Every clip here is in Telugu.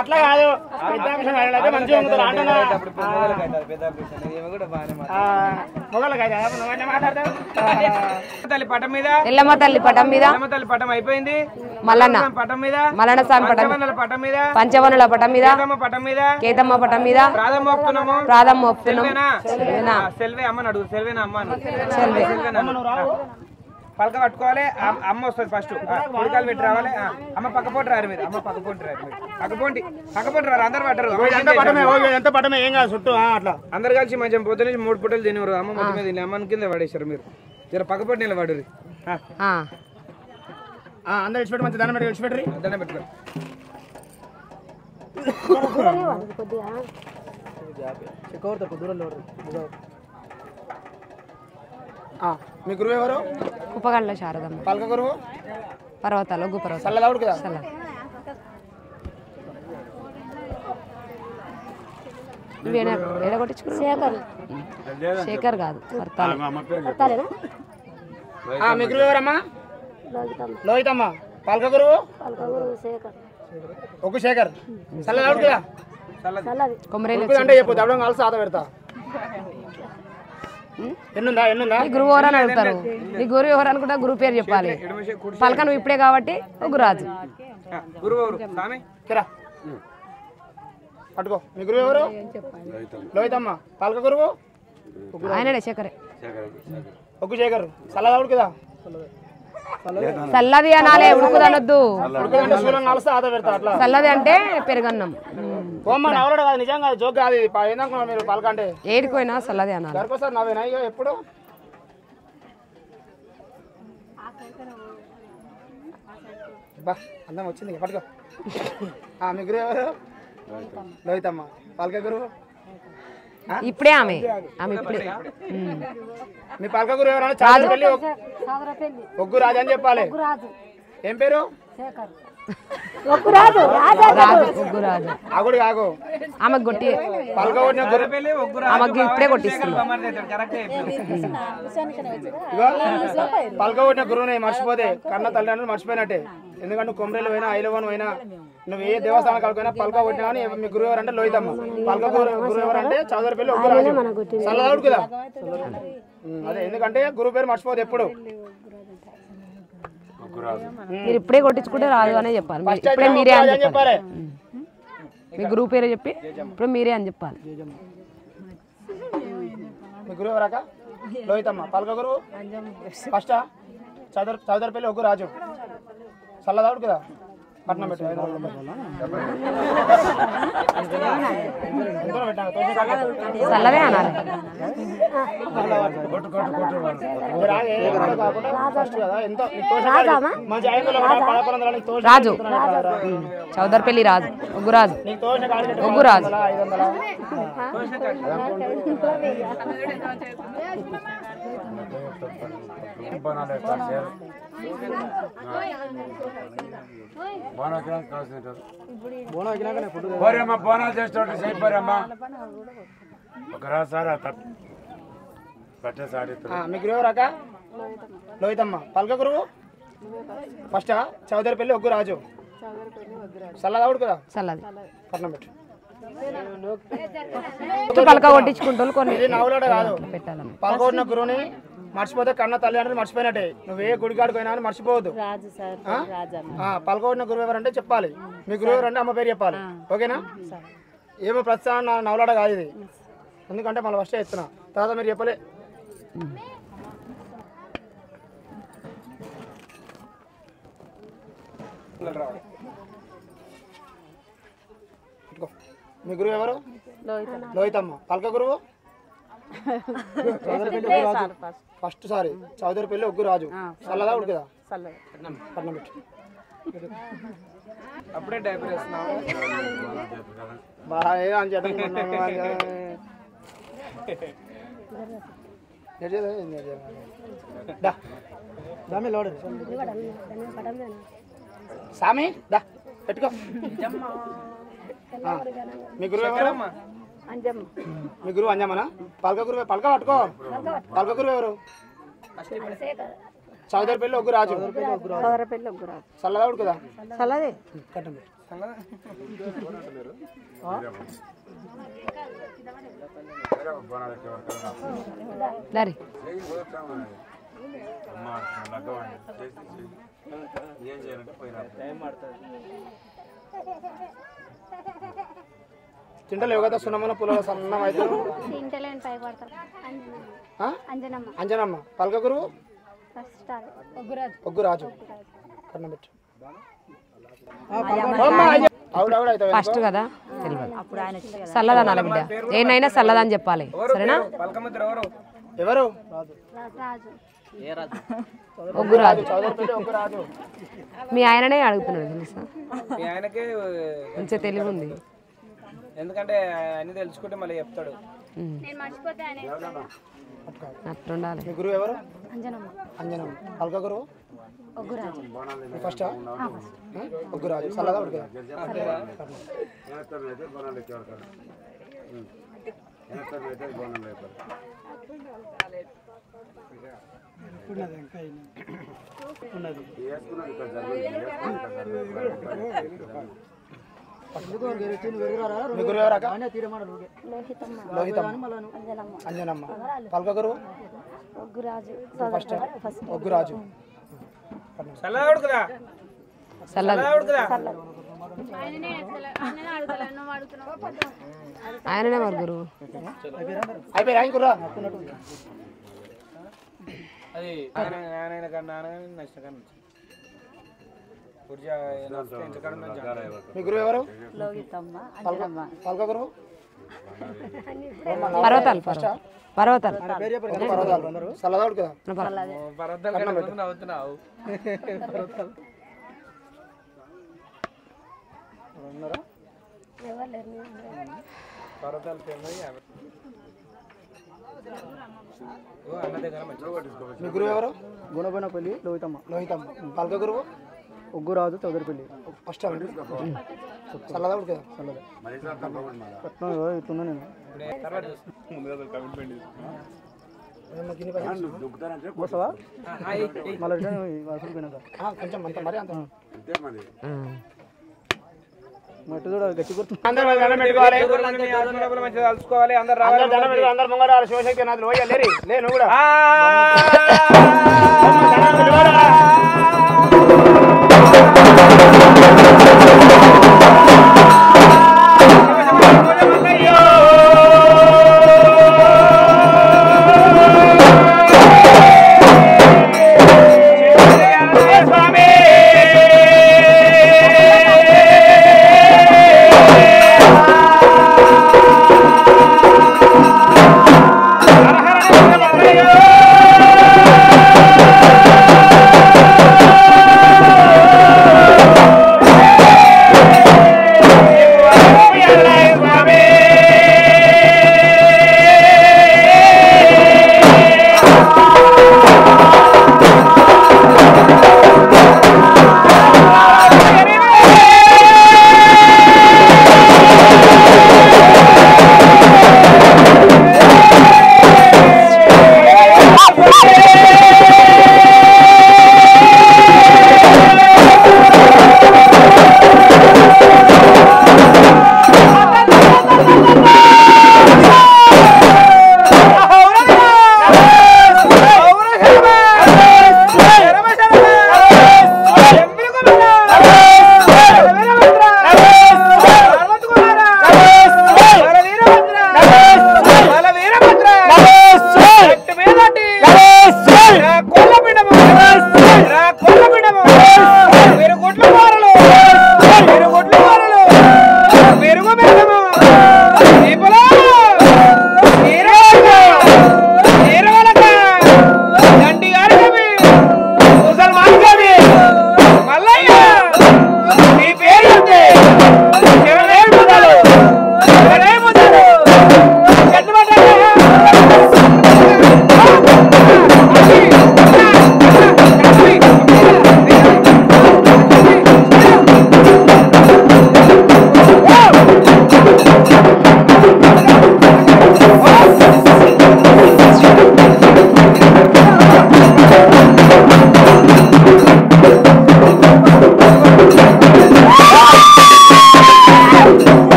అట్లా కాదు పెద్ద మంచిగా పటం మీద ఎల్లమ్మ తల్లి పటం మీద పటం అయిపోయింది. మల్లన్న పటం మీద మల్లన్న స్వామి పటం మీద పంచవనుల పటం మీద పటం మీద కేతమ్మ పటం మీద ప్రాధం సెల్వే అమ్మని అడుగు. సెల్వేనా అమ్మ పలక పట్టుకోవాలి. అమ్మ వస్తుంది ఫస్ట్. పుడికాలు పెట్టి రావాలి. అమ్మ పక్కపోటి రారు మీరు. అమ్మ పక్కపోటి రారు మీరు. పక్కపోటి రారు. అందరు పట్టరు. ఎంత పట్టమే ఏం కాదు చుట్టూ అట్లా అందరు కలిసి మంచిగా పొద్దు నుంచి 3 పూటలు తినేవారు. అమ్మ మొత్తం మీద తిని అమ్మని కింద పడేశారు మీరు. జర పక్కపోటి నిలబడరు. అందరు ఇచ్చిపెట్టి మంచి దండం పెట్టి ఇచ్చిపెట్టరు. దండం పెట్టుకోరు. మీ గురువు ఎవరు? కుప్పగండ్ల శారదమ్మ. పలక గురువు పర్వతాలు ఒగ్గు పర్వతాలు చల్లదావుడు కదా. శేఖర్ కాదు మీ గురువు ఎవరమ్మా? లోహితమ్మ. పలక గురువు ఒగ్గు శేఖర్. చల్లదావుడు కదా. అంటే చెప్పు దవడం కలిసి ఆత పెడతా. గురువు ఎవరు అని అడుగుతారు. నీ గురువు ఎవరు అనుకుంటా గురువు పేరు చెప్పాలి. పలక నువ్వు ఇప్పుడే కాబట్టి గురురాజు. పట్టుకో. మీ గురువు ఎవరు? లోహితమ్మ. పలక గురువు ఆయనడే శేఖరే. ఒగ్గు శేఖర్. చల్లదావుడు కదా. చల్లది అనాలే, ఉడుకుదనొద్దు. చల్లది అంటే పెరుగన్నం. నిజంగా జోక్ కాదు. మీరు పలకంటే ఏడిపోయినా చల్లది అనాలి. నవ్వేనా ఎప్పుడు? అందం వచ్చింది. పట్టుకో. మీ గురువు ఎవరు? లోహితమ్మ. పలక గురువు ఇప్పుడే ఆమె ఇప్పుడే. మీ పలక గురువు ఎవరన్నా ఒగ్గు రాజు అని చెప్పాలి. ఏం పేరు? ఆగుడు కాగు. ఆమెకు కొట్టి పలక కొట్టిన ఆమెకి ఇప్పుడే కొట్టిస్తుంది. పలక కొట్టిన గురువుని మర్చిపోతే కన్న తల్లిదండ్రులు మర్చిపోయినట్టే. ఎందుకంటే కొమ్మరేలు పోయినా ఐలవన్ పోయినా నువ్వు ఏ దేవస్థానం కలిపోయినా పలక కొట్టినా కానీ మీ గురువు ఎవరంటే లోహితమ్మ. పలక గురువు ఎవరంటే చౌదరిపల్లి ఒగ్గు రాజు. చల్లదావుడు కదా. అదే ఎందుకంటే గురువు పేరు మర్చిపోదు ఎప్పుడు. మీరు ఇప్పుడే కొట్టించుకుంటే రాదు అనే చెప్పాలి. ఇప్పుడే మీరే అని చెప్పాలి. మీ గురువు పేరు చెప్పి ఇప్పుడు మీరే అని చెప్పాలి. మీ గురువు ఎవరాక? లోహితమ్మ. పలక గురువు ఫస్ట్ చౌదరిపల్లి ఒగ్గు రాజు. చల్లదావుడు కదా. పట్నం పెట్టు. చల్లదే అనాలి. రాజు. చౌదరిపల్లి రాజు. ఒగ్గు రాజు. ఒగ్గు రాజు. బోనాలు చేసేటోటి చేయమ్మా. ఒకసారి మీ గురువు రాక? లోహితమ్మ. పలక గురువు ఫస్ట్ చౌదరిపల్లి ఒగ్గు రాజు. చల్లదావుడు కదా. చల్లది. పట్నం పెట్టు. పలక కొట్టించుకుంటాను కొన్ని నవ్వులాట కాదు. పలక కొట్టిన గురువుని మర్చిపోతే కన్న తల్లిదండ్రులు మర్చిపోయినట్టే. నువ్వు ఏ గుడికాడికి పోయినా అని మర్చిపోవద్దు. పలక కొట్టిన గురువు ఎవరంటే చెప్పాలి. మీ గురువు ఎవరంటే అమ్మ పేరు చెప్పాలి. ఓకేనా? ఏమో ప్రతిసారి నా నవ్వులాట కాదు ఇది. ఎందుకంటే మళ్ళీ ఫస్టే ఇస్తున్నా. తర్వాత మీరు చెప్పలే. మీ గురువు ఎవరు? లోహితమ్మ. పలక గురువు ఫస్ట్ సారి చౌదరిపల్లి ఒగ్గు రాజు. చల్లదావుడు కదా. పట్నం పెట్టు. అప్పుడే డైపర్ వేస్తున్నావు. బాగా అని సామి దా పెట్టుకో. మీ గురువు ఎవరు? మీ గురువు అంజమ్మనా? పలక గురువు. పలక పట్టుకో. పలక గురువు ఎవరు? చౌదరిపల్లి ఒగ్గు రాజు చల్లదా ఉడుకుదా చల్లదే కట్టండి దరి తింటలేవు కదా సున్నమన్న పుల్ల సన్నం అయితే అంజనమ్మ పలక గురువు ఒగ్గు రాజు కన్నం పెట్టు ఫస్ట్ కదా తెలియదు చల్లదా నాల బిడ్డ ఏనైనా చల్లదా అని చెప్పాలి సరేనా ఎవరు ఒగ్గు రాజు చౌదరిపల్లి ఒగ్గు రాజు మీ ఆయననే అడుగుతున్నాడు తెలుసా మీ ఆయనకే మంచిగా తెలివి ఉంది ఎందుకంటే అన్ని తెలుసుకుంటే మళ్ళీ చెప్తాడు అట్లుండాలి మీ గురువు ఎవరు అంజనమ్మ పలక గురువు ఫస్ట్ ఒగ్గు రాజు చల్లదా ఉడుకుదా మీ గురువు ఎవరాక లోహితమ్మ అంజనమ్మ పలక గురువు ఫస్ట్ ఒగ్గు రాజు చల్లదా ఉడుకుదా చల్లదా ఆయననే మరి గురువు అయిపోయి రాయింకురా అది నాయన కన్నా నచ్చిన కానీ మీ గురువు ఎవరు పలక గురువు పర్వతాలు చల్లదా ఉడుకుదా అవుతున్నావు పర్వతాలు అన్న దగ్గర మీ గురువు ఎవరు గుణబనపల్లి లోహితమ్మ పలక గురువు ఒగ్గు రాజు చౌదరిపల్లి ఫస్ట్ చల్లదా ఉడుకుదా పట్నం ఇస్తున్నా నేను వస్తావా మళ్ళీ రిటర్న్ అసలు పోయినాక కొంచెం అంత మరి అంత మట్టి కూడా గట్టి గుర్తు అందరూ దండం పెట్టుకోవాలి మంచిగా కలుసుకోవాలి అందరు అందరూ దండం పెట్టుకో అందరూ ముంగడ శివశక్తి నాథులు పోయి లేరి లే నువ్వు కూడా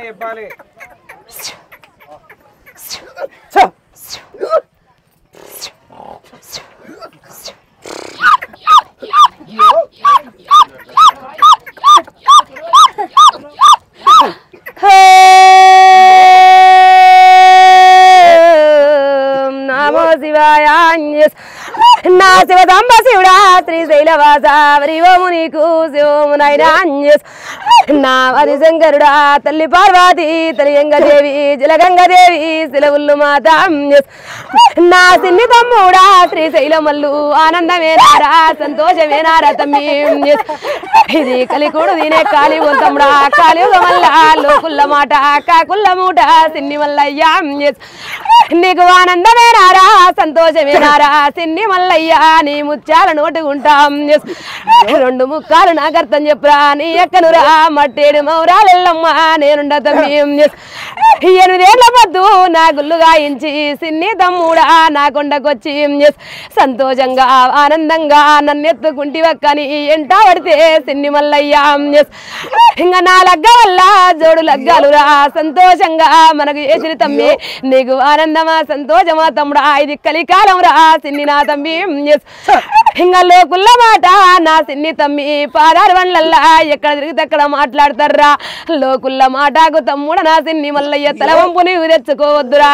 చెప్పాలి నమో శివాయ నా శివదంబ శివుడా శ్రీశైలవాస వరి ఓము నీకు శివము నాయనా నా అది శంకరుడా తల్లి పార్వతి తల్లిగంగదేవి జలగంగదేవి శిలవుల్లు మాత నా సిన్ని తమ్ముడా శ్రీశైలమల్లు ఆనందమేనారా సంతోషమేనారా తమ్మి ఇది కలికూడు దీనే కాలి తమ్ముడా కాలియుగ మల్ల లోకుల్ల మాట కాకుల్ల మూట సిన్ని మల్లయ్యా నీకు ఆనందమేనారా సంతోషమేనారా సిన్ని మల్లయ్యా నీ ముత్యాల నోటుకుంటాం రెండు ముక్కాలు నాకు అర్థం చెప్పురా నీ ఎక్కనురా మట్టేడు మౌరాలెల్లమ్మ నేనుండ తమ్మి 8 ఏళ్ల పొద్దు నా గుళ్ళు గాయించి సిన్ని తమ్ముడా నా కొండకొచ్చి సంతోషంగా ఆనందంగా నన్నెత్తుకుంటి వక్కని ఎంట పడితే సిన్ని మల్లయ్యా ఇంకా నా లగ్గ వల్ల జోడు లగ్గాలురా సంతోషంగా మనకు చేసిన తమ్మి నీకు ఆనందమా సంతోషమా తమ్ముడా ఇది కలికాలం రా సిన్ని నా తమ్మి ఇంకా లోకుల్ల మాట నా సిన్ని తమ్మి పాదారు వండ్లల్లా ఎక్కడ తిరిగితే అక్కడ మాట్లాడతారా లోకుల్ల మాటకు తమ్ముడ నా సిన్ని మల్లయ్య తల వంపు నీవు తెచ్చుకోవద్దురా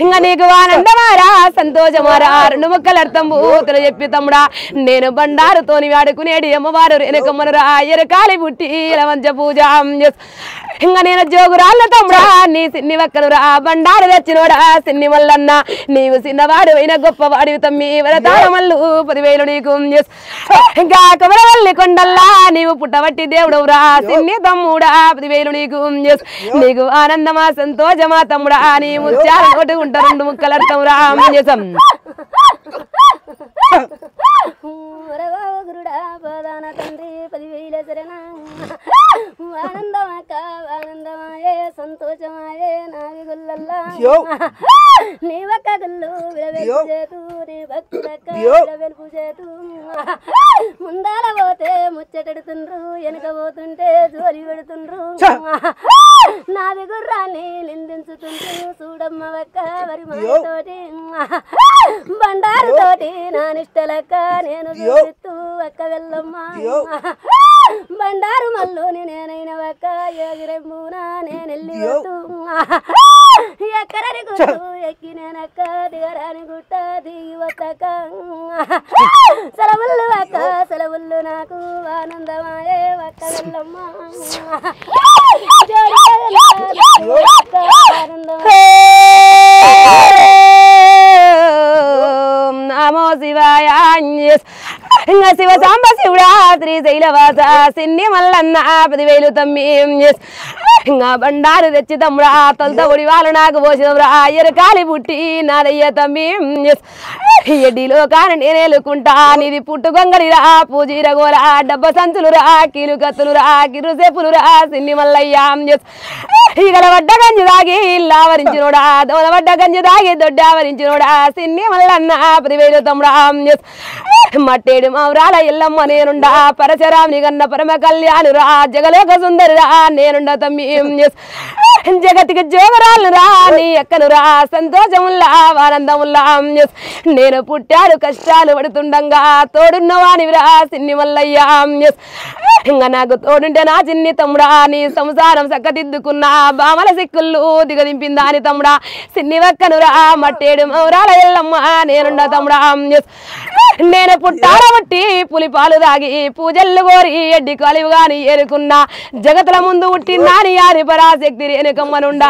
ఇంకా నీకు ఆనందమారా సంతోషమారా 2 ముక్కల అర్థం బూతులు చెప్పి తమ్ముడా నేను బండారుతోని వాడుకునేది అమ్మవారు వెనకమ్మనురా ఎరకాలి పుట్టి లవంచ పూజ ఇంకా నేను జోగురాళ్ళ తమ్ముడా నీ సిన్ని వక్కనురా బండారు తెచ్చినోడా సిన్ని మల్లన్న నీవు చిన్నవాడు అయిన గొప్పవాడివి తమ్మి వరతారమల్లు 10,000 నీకు ఇంకా కమరవల్లి కొండల్లా నీవు పుట్టబట్టి దేవుడవురా సిన్ని తమ్ముడా 10,000 నీకు నీకు ఆనందమా సంతోషమా తమ్ముడా నీ ముత్యాల నోటు ఉంటా 2 ముక్కలు అర్థం రా గురుడా ప్రధాన తండ్రి 10,000 శరణ ఆనందమాక ఆనందమాయే సంతోషమాయే నావి గుల్లల్లా నీ ఒక్క గుల్లు విలవెల్చేతు నీ భక్తులక్క విలవెల్పు చేతు ముందాల పోతే ముచ్చటెడుతుండ్రు వెనక పోతుంటే జోలి పెడుతుండ్రు నాది గుర్రాన్ని నిందించుతుండ్రు చూడమ్మ వక్క వరి మాతోటి బండారు తోటి నా నిష్టలక్క నేను చూపిస్తూ అక్క వెళ్ళమ్మ బండారు మల్లుని నేనైన వక్క ఎగిరెమ్మున నేనెళ్ళి ఎక్కడని గుట్టు ఎక్కి నేనక్క దిగరాని గుట్ట దిగి వత్తక సెలవుళ్ళు వక్క సెలవుళ్ళు నాకు ఆనందమాయే వక్క వెళ్ళమ్మ నమో శివాయ ఇంకా శివ సాంబ శివుడా శ్రీశైలవాస సిన్ని మల్లన్న 10,000 తమ్మి ఇంకా బండారు తెచ్చి తమ్ముడా తొలత ఉడి వాళ్ళు నాకు పోసినవురా ఎరకాలి పుట్టి నాదయ్య తమ్మి ఎడ్డిలో కాని నేనేలుకుంటా నీది పుట్టు గొంగడిరా పూజీరగోరా డబ్బ సంచులురా కీలు కత్తులురా కిరుసేపులురా సిన్ని మల్లయ్యా ఈగల వడ్డ గంజి దాగి ఇల్లావరించినోడా దోల వడ్డ గంజి దాగి దొడ్డావరించినోడా సిన్ని మల్లన్న 10,000 తమ్ముడా మట్టేడు మౌరాల ఎల్లమ్మ నేనుండా పరశరాముని గన్న పరమ కళ్యాణురా జగలోక సుందరిరా నేనుండా తమ్మి జగతికి జోగరాలురా నీ ఎక్కనురా సంతోషముల్లా ఆనందముల్లా నేను పుట్టాడు కష్టాలు పడుతుండగా తోడున్నవానివిరా సిన్ని మల్లయ్యా ఇంకా నాకు తోడుంటే నా చిన్ని తమ్ముడా నీ సంసారం చక్కదిద్దుకున్నా బామల సిక్కుళ్ళు దిగదింపిందా అని తమ్ముడా సిన్ని వక్కనురా మట్టేడు మౌరాల ఎల్లమ్మ నేనుండా తమ్ముడా నేను పుట్టాడబట్టి పులిపాలు దాగి పూజల్లు కోరి ఎడ్డి కాలివుగాని ఏరుకున్నా జగతుల ముందు పుట్టినా నీ ఆది పరాశక్తి రేణుకమ్మనుండా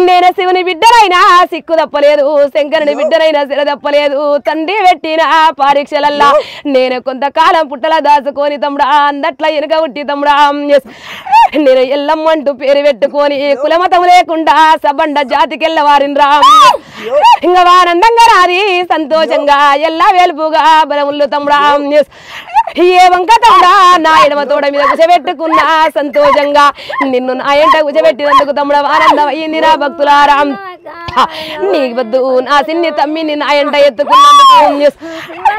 నేను శివుని బిడ్డనైనా సిక్కు తప్పలేదు శంకరుని బిడ్డనైనా సిర తప్పలేదు తండ్రి పెట్టిన పరీక్షలల్లా నేను కొంతకాలం పుట్టల దాచుకొని తమ్ముడా అందట్ల వెనుక పుట్టి తమ్ముడా నేను ఎల్లమ్మంటూ పేరు పెట్టుకొని కులమతం లేకుండా సబండ జాతికెళ్ళవారిన్రా ఇంకా ఆనందంగా రాది సంతోషంగా ఎల్లా వేలుపుగా బలములు తమ్ముడా ఏ వంక తమ్ముడా నా ఎడమ తోడ మీద కుచబెట్టుకున్నా సంతోషంగా నిన్ను నా ఎంట కుచబెట్టినందుకు తమ్ముడా ఆనందం అయ్యింది నా భక్తులారా నీకు వద్దు నా సిన్ని తమ్మిని నా ఎంట ఎత్తుకున్నందుకు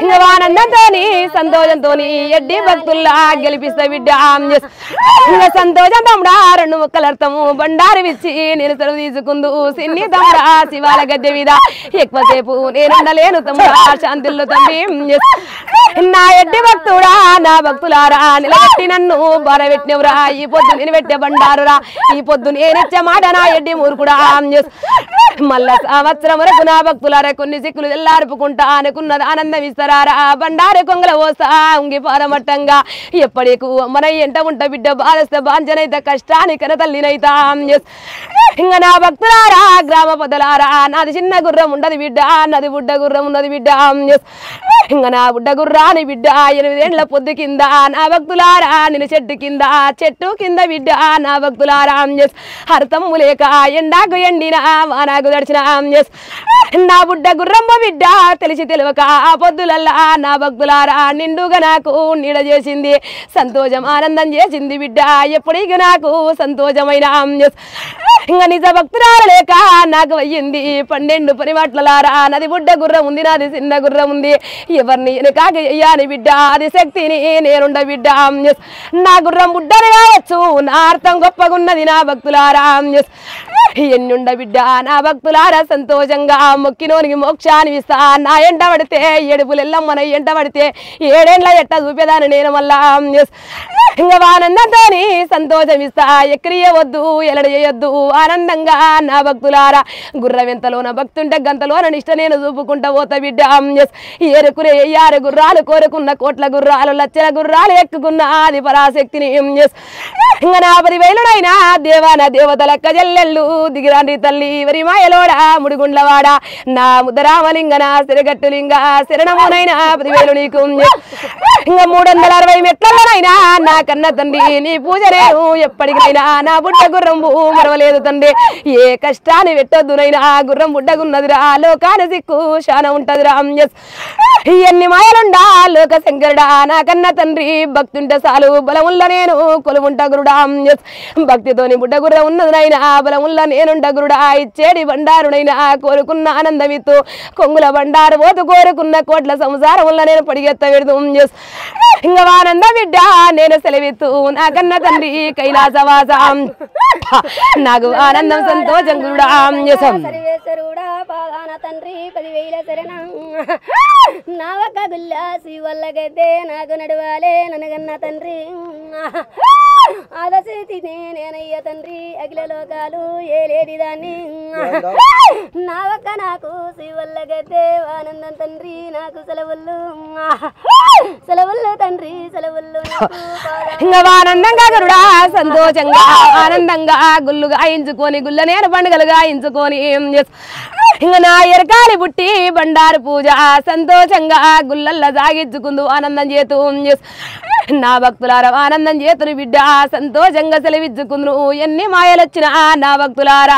ఇంకా ఆనందంతోని సంతోషంతోని ఎడ్డి భక్తుల్లా గెలిపిస్తా బిడ్డ ఇంకా సంతోషం తమ్ముడా 2 ముక్కల అర్థము బండారు ఇచ్చి నేను సెలవు తీసుకుందు సిన్ని తమ్ముడా శివాల గద్దె మీద ఎక్కువసేపు నేనుండలేను తమ్ముడా శాంతిల్లో తమ్మి నా ఎడ్డి భక్తుడా నా భక్తులారా నిలబెట్టి నన్ను బారబెట్టినవురా ఈ పొద్దు నేను పెట్టే బండారురా ఈ పొద్దు నేనిచ్చే మాట నా ఎడ్డి మూర్ఖుడా మళ్ళా సంవత్సరం వరకు నా భక్తులారా కొన్ని సిక్కులు ఎల్లారుపుకుంటా అనుకున్నది ఆనందం ఇస్తారా బండారు కొంగల పోస్తా ఉంగి పాదమట్టంగా ఎప్పటికు మన ఎంట ఉంట బిడ్డ బాధస్తే బాంజనైతే కష్టానికన తల్లినైతా ఇంకా నా భక్తులారా గ్రామ పొదలారా నాది చిన్న గుర్రం ఉండదు బిడ్డ నాది బుడ్డ గుర్రం ఉన్నది బిడ్డ ఇంకా నా బుడ్డ గుర్రాని బిడ్డ 8 ఏళ్ల పొద్దు కింద నా భక్తులారా నేను చెట్టు కింద బిడ్డ నా భక్తులారా అర్థము లేక ఎండాకు ఎండిన వానాకు దడిచిన నా బుడ్డ గుర్రమ్మ బిడ్డ తెలిసి తెలియక ఆ పొద్దులల్లా నా భక్తులారా నిండుగా నాకు నీడ చేసింది సంతోషం ఆనందం చేసింది బిడ్డ ఎప్పటికీ నాకు సంతోషమైన ఇంకా నిజ భక్తురాలు లేక నాకు అయ్యింది 12 పరిమాట్లలారా నాది బుడ్డ గుర్రం ఉంది నాది చిన్న గుర్రం ఉంది ఎవరిని వెనకాక అయ్యాని బిడ్డ అది శక్తిని నేనుండ బిడ్డ నా గుర్రం బుడ్డని కావచ్చు నా అర్థం గొప్పగున్నది నా భక్తులారా ఎన్నుండ బిడ్డ నా భక్తులారా సంతోషంగా మొక్కినోనికి మోక్షాన్ని ఇస్తా నా ఎంట పడితే ఏడుపులెల్లం మన ఎంట పడితే 7 ఏళ్ల ఎట్ట చూపేదాన్ని నేను మళ్ళా ఇంకా ఆనందంతో సంతోషం ఇస్తా ఎక్కిరియవద్దు ఎలడేయొద్దు ఆనందంగా నా భక్తులారా గుర్రం ఎంతలోన భక్తుంటే గంతలోన నిష్ట నేను చూపుకుంటా పోతా బిడ్డ ఏరుకునే 6 గుర్రాలు కోరుకున్న కోట్ల గుర్రాలు లక్షల గుర్రాలు ఎక్కుకున్న ఆది పరాశక్తిని ఇంకా నా 10,000 దేవాన దేవతలక్క జల్లెళ్ళు దిగిరాండి తల్లి వరి మాయలోడా ముడిగుండ్లవాడ నా ముద్దరామలింగన సిరగట్టులింగ శరణమునైనా 10,000 నీకు ఇంకా 360 మెట్లలోనైనా నా కన్న తండ్రి నీ పూజ నేను ఎప్పటికైనా నా బుడ్డ గుర్రం మరవలేదు తండ్రి ఏ కష్టాన్ని పెట్టొద్దునైనా గుర్రం బుడ్డగున్నదిరా లోకాన సిక్కు శాన ఉంటదిరా ఎన్ని మాయలుండా లోక శంకరుడా నా కన్న తండ్రి భక్తుంటే చాలు బలముల్ల నేను కొలువుంట గురుడా భక్తితోని బుడ్డ గుర్రం ఉన్నదినైనా బలముల్ల నేనుంట గురుడా ఇచ్చేడి బండారునైనా కోరుకున్న ఆనందమిత్తు కొంగుల బండారు పోతు కోరుకున్న కోట్ల సంసారముల్ల నేను పడిగెత్త పెడుతూ ఇంకా ఆనంద బిడ్డ నేను సెలవిత్తు నా కన్న తండ్రి కైలాసవాసం నాకు ఆనందం సంతోషం గురుడా సర్వేశ్వరుడా పాదాన తండ్రి 10,000 శరణం నా ఒక్క గుల్ల శివల్ల గద్దే నాకు నడవాలే ననగన్న తండ్రి ఆదశితిని నేనయ్య తండ్రి అఖిల లోకాలు ఏలేడి దాన్ని నా ఒక్క నాకు శివల్ల గద్దే ఆనందం తండ్రి నాకు సెలవుల్లో తండ్రి సెలవుల్లో ఆనందంగా గరుడా సంతోషంగా ఆనందంగా గుళ్ళుగా ఎంచుకొని గుళ్ళ నేను పండుగలుగా ఎంచుకొని ఇంకా నా ఎరకాలి పుట్టి బండారు పూజ సంతోషంగా గుళ్ళల్లో సాగించుకుందు ఆనందం చేతూ నా భక్తులారా ఆనందం చేతును బిడ్డ సంతోషంగా సెలవిచ్చుకుందు ఎన్ని మాయలు వచ్చినా నా భక్తులారా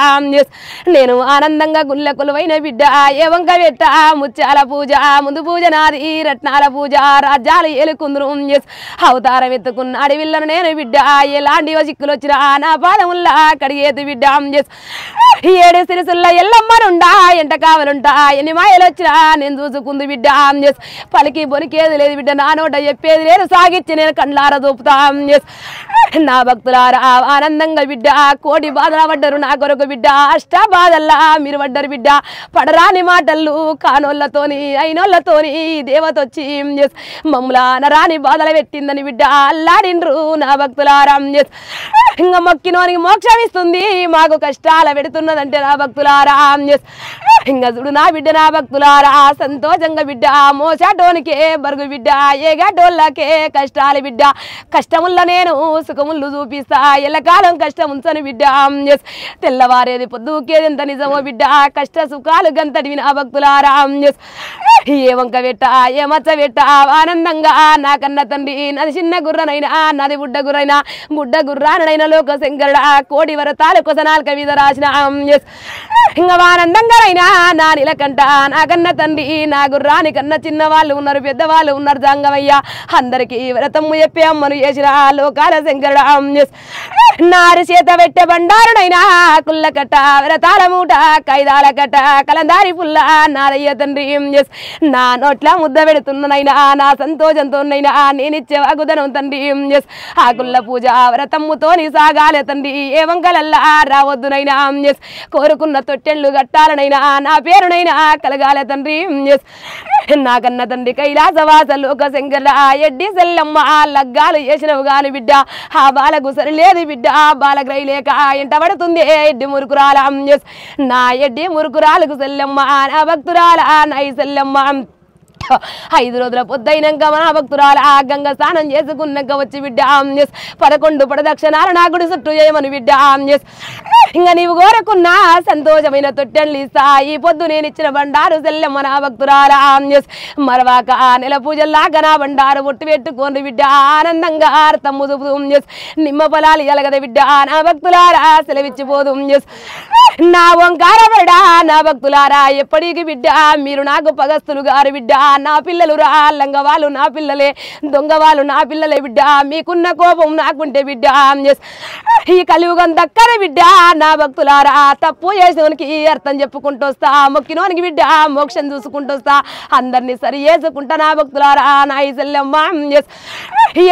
నేను ఆనందంగా గుళ్ళ కొలువైన బిడ్డ ఏ వంక పెట్ట ముత్యాల పూజ ముందు పూజ నాది రత్నాల పూజ రాజ్యాలు ఏలుకుందును అవతారం ఎత్తుకున్న అడవిల్లను నేను బిడ్డ ఎలాంటి చిక్కులు వచ్చినా నా పాదముల్లా కడిగేతు బిడ్డ 7 సిరిసుల్ల ఎల్లమ్మనుండా ఎంట కావాలంటా ఎన్ని మాయలు వచ్చినా నేను చూసుకుంది బిడ్డ పలికి బొనికేది లేదు బిడ్డ నా నోట చెప్పేది లేదు సాగిచ్చి నేను కండ్లార చూపుతా నా భక్తులారా ఆనందంగా బిడ్డ కోటి బాధల పడ్డరు నా కొరకు బిడ్డ అష్ట బాధల్లా మీరు పడ్డరు బిడ్డ పడరాని మాటలు కానోళ్ళతోని అయినోళ్ళతోని దేవతొచ్చి మమ్మల నరాని బాధలు పెట్టిందని బిడ్డ అల్లాడిండ్రు నా భక్తులారా ఇంకా మొక్కినోనికి మోక్షం ఇస్తుంది మాకు కష్టాల పెడుతున్నదంటే నా భక్తులారా ఇంకా చూడు నా బిడ్డ నా భక్తులారా సంతోషంగా బిడ్డ మోసాటోనికే బరుగు బిడ్డ ఏగాటోళ్ళకే కష్టాలు బిడ్డ కష్టముల్ల నేను సుఖములు చూపిస్తా ఎల్లకాలం కష్టం ఉంచను బిడ్డ తెల్లవారేది పొద్దుకేది ఎంత నిజమో బిడ్డ కష్ట సుఖాలు గంతటివి నా భక్తులారా ఏ వంక పెట్ట ఏ మచ్చ పెట్ట ఆనందంగా నా కన్న తండ్రి నాది చిన్న గుర్రనైనా నాది బుడ్డ గుర్రైనా బుడ్డ గుర్రానైనా లోక శంకరుడా కోడి వరతాలు కొసనాల్క మీద రాసిన ఇంకా ఆనందంగా అయినా నా నీలకంట నా కన్న తండ్రి నా గుర్రాని కన్నా చిన్న వాళ్ళు ఉన్నారు పెద్దవాళ్ళు ఉన్నారు జంగమయ్య అందరికీ వ్రతము చెప్పి అమ్మను చేసిన లోకాల శంకరుడా నారు చేత పెట్టే బండారునైనా కుల్ల కట్ట వ్రతాల మూట కైదాల కట్ట కలందారి పుల్ల నారయ్య తండ్రి నా నోట్ల ముద్ద పెడుతున్ననైనా నా సంతోషంతోనైనా నేనిచ్చే వాగుదనం తండ్రి ఆ కుల్ల పూజ వ్రతమ్ముతోని సాగాలే తండ్రి ఏ వంకలల్లా రావద్దునైనా కోరుకున్న తొట్టెళ్ళు కట్టాలనైనా నా పేరునైనా కలగాలే తండ్రి నా కన్న తండ్రి కైలాసవాస లోక శంకర ఎడ్డి సెల్లమ్మ లగ్గాలు చేసినవు గాని బిడ్డ ఆ బాలకు సరిలేదు బిడ్డ బాలగ్రై లేక ఎంట పడుతుంది ఎడ్డి మురుకురాల నా ఎడ్డి మురుకురాలకు సెల్లమ్మ నా భక్తురాల నై సెల్లమ్మ 5 రోజుల పొద్దైనాక మన భక్తురాలు ఆ గంగ స్నానం చేసుకున్నాక వచ్చి బిడ్డ 11 ప్రదక్షిణాలు నా గుడి చుట్టూ చేయమని బిడ్డ ఇంకా నీవు కోరుకున్న సంతోషమైన తొట్టెళ్ళు ఇస్తా ఈ పొద్దు నేను ఇచ్చిన బండారు సెల్లెమ్మ నా భక్తురాల మరవాక నెల పూజల్లాగా నా బండారు ఒట్టు పెట్టుకోండి బిడ్డ ఆనందంగా అర్థము చూపుతూ నిమ్మ పొలాలు ఎలగద బిడ్డ నా భక్తులారా సెలవిచ్చిపోదు నా ఓంకార బడా నా భక్తులారా ఎప్పటికి బిడ్డ మీరు నాకు పగస్తులు గారు బిడ్డ నా పిల్లలు రా లంగవాళ్ళు నా పిల్లలే దొంగవాళ్ళు నా పిల్లలే బిడ్డ మీకున్న కోపం నాకుంటే బిడ్డ ఈ కలియుగం దక్కన బిడ్డ నా భక్తులారా తప్పు చేసేవానికి అర్థం చెప్పుకుంటూ వస్తా మొక్కినోనికి బిడ్డ మోక్షం చూసుకుంటూ వస్తా అందరినీ సరి చేసుకుంటా నా భక్తులారా నా సెల్లమ్మ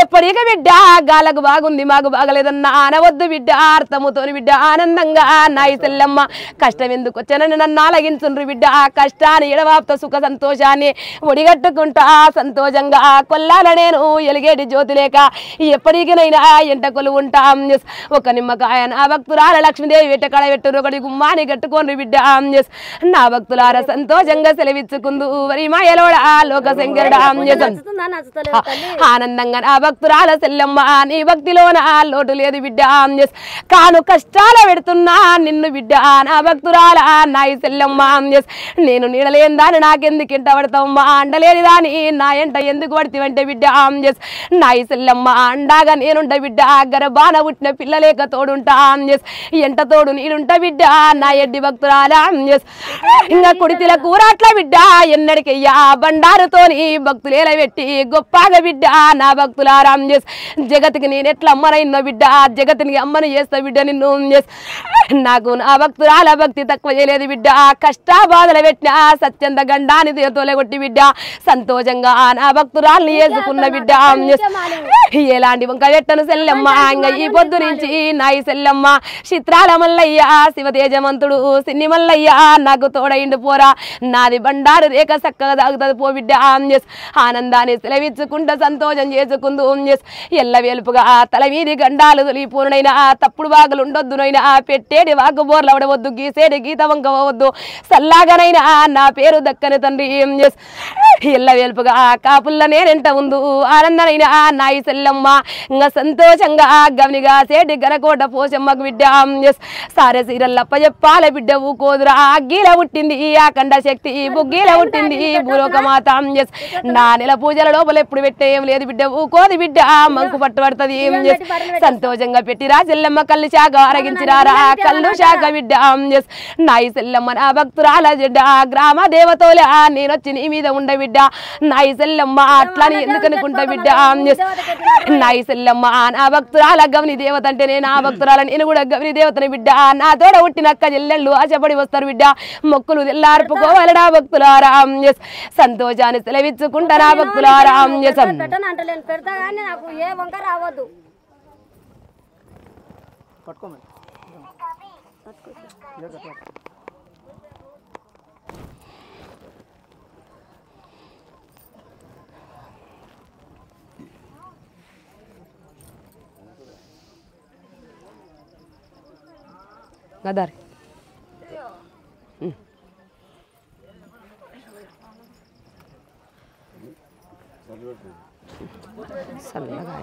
ఎప్పటికీ బిడ్డ గాలకు బాగుంది మాకు బాగలేదన్నా అనవద్దు బిడ్డ అర్థముతోని బిడ్డ ఆనందంగా నా సెల్లమ్మ కష్టం ఎందుకు వచ్చానని నన్ను ఆలగించుండ్రు బిడ్డ కష్టాన్ని ఎడవాప్త సుఖ సంతోషాన్ని ఒడిగట్టుకుంటా సంతోషంగా కొల్లాల నేను ఎలిగేటి జ్యోతి లేక ఎప్పటికైనా ఎంట కొలు ఉంటా ఒక నిమ్మకాయ నా భక్తురాల లక్ష్మీదేవి వెట్టకాడ పెట్టరు ఒకటి గుమ్మాని కట్టుకోండి బిడ్డ నా భక్తులార సంతోషంగా సెలవిచ్చుకుందు వరి మాయలోడ లోక శంకరుడా ఆనందంగా నా భక్తురాల సెల్లమ్మ నీ భక్తిలో నా లోటు లేదు బిడ్డ కాను కష్టాల పెడుతున్నా నిన్ను బిడ్డ నా భక్తురాల నాయి సెల్లమ్మ నేను నీడలేని దాన్ని నాకెందుకు ఎంట పడతావమ్మా అండలేని దాని నా ఎంట ఎందుకు పడితేవంటే బిడ్డ నాయి సెల్లమ్మ అండాగా నేనుంట బిడ్డ గర్భాన పుట్టిన పిల్లలేక తోడుంటా ఎంట తోడు నీడుంట బిడ్డ నా ఎడ్డి భక్తురాల ఇంకా కుడితిల కూరాట్ల బిడ్డ ఎన్నడికయ్యా బండారుతోని భక్తులేల పెట్టి గొప్పగా బిడ్డ నా భక్తులారా జగతికి నేను ఎట్లా అమ్మనైన్నో బిడ్డ జగతిని అమ్మని చేస్తా బిడ్డ నిన్ను నాకు నా భక్తురాల భక్తి తక్కువ చేయలేదు బిడ్డ కష్ట బాధలు పెట్టిన సత్యంత గండాని తోలగొట్టి బిడ్డ సంతోషంగా నా భక్తురాల్ని చేసుకున్న బిడ్డ ఎలాంటి వంక పెట్టను సెల్లమ్మ ఇంకా ఈ పొద్దు నుంచి నాయి సెల్లమ్మ చిత్రాల మల్లయ్య శివతేజమంతుడు సిన్ని మల్లయ్య నాకు తోడైండు పోరా నాది బండారు రేఖ చక్కగా తాగుతుంది పో బిడ్డ ఆనందాన్ని సెలవిచ్చుకుంటూ సంతోషం చేసుకుందు ఎల్ల వెలుపుగా తల మీది గండాలు తొలిపోనైనా తప్పుడు వాగులు ఉండొద్దునైనా పెట్టేటి వాగు బోర్లు అవడవద్దు గీసేటి గీత వంక అవద్దు సల్లాగనైనా నా పేరు దక్కని తండ్రి ఎల్ల వెలుపుగా కాపుల్ల నేనెంట ఉందు ఆనందనైనా నాయి సెల్లమ్మ ఇంకా సంతోషంగా గమనిగా సేటి గనకోట పోషమ్మకు బిడ్డ సారే సీరల్లప్ప చెప్పాల బిడ్డ ఊకోదురా అగ్గీల పుట్టింది ఆ కండ శక్తి బుగ్గీల పుట్టింది భూలోక మాత నా నెల పూజల లోపల ఎప్పుడు పెట్టే ఏం లేదు బిడ్డ ఊకోది బిడ్డ మంకు పట్టుబడుతుంది సంతోషంగా పెట్టిరా సెల్లమ్మ కళ్ళు శాఖ అరగించిరారా కళ్ళు శాఖ బిడ్డ నాయి సెల్లమ్మ నా భక్తురాల జడ్డ గ్రామ దేవతోలే నేనొచ్చి నీ మీద ఉండ బిడ్డ నాయి సెల్లమ్మ అట్లని ఎందుకు అనుకుంటా బిడ్డ నాయి సెల్లమ్మ నా భక్తురాల గవని దేవత అంటే నేను ఆ భక్తురాల నేను కూడా గవని దేవతని బిడ్డ నా తోడ పుట్టినక్క చెల్లెళ్ళు ఆశపడి వస్తారు బిడ్డ మొక్కులు తెల్లార్పుకోవాలడా భక్తులారా సంతోషాన్ని సెలవిచ్చుకుంటా నా భక్తులారా పెడతా కానీ నాకు ఏ వంక రావద్దు గదారి చల్లగా